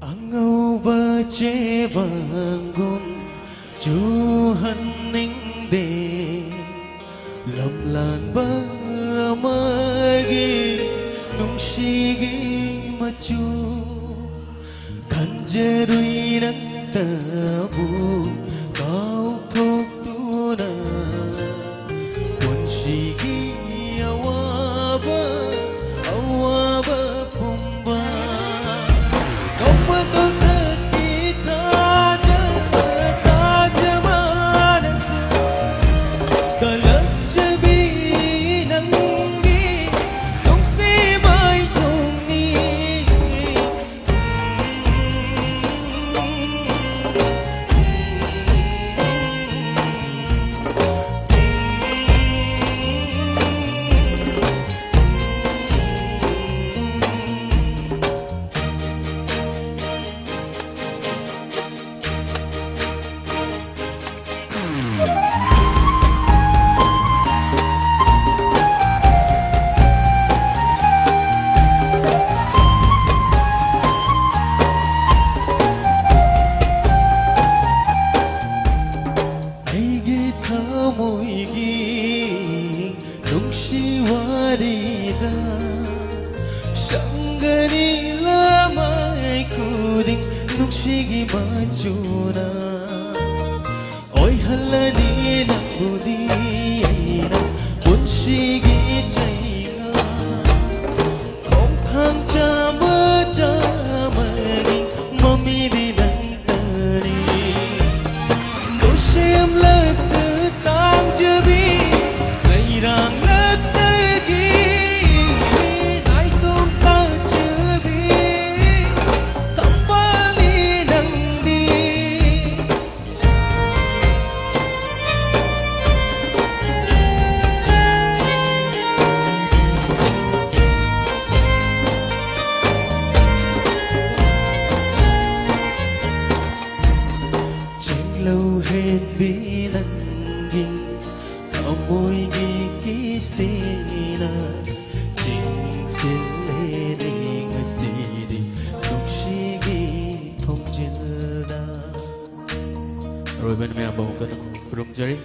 Angauba che bangun Tuhan ningde Lamlan ba magi Nungshigi machu Kanjarui nang tabu Kau thok tuna Punshigi awaba Awaba pumba Kau patut kita Taja manasu Kalak jabi nanggi Nung si mai tung ni Nungsiwarida Sanggani lamay kuding Nungsigi majuna Oy halani ng budi na Punsigi jainga Kong thang jama jamaging Mamidi ng tari Kusyam lagta tang jabi Ngayrang lâu hết vì nắng ging môi ghi ký xina chính xin lên ngờ gì đi không suy nghĩ không chịu da rồi bên mẹ bầu cân rung chơi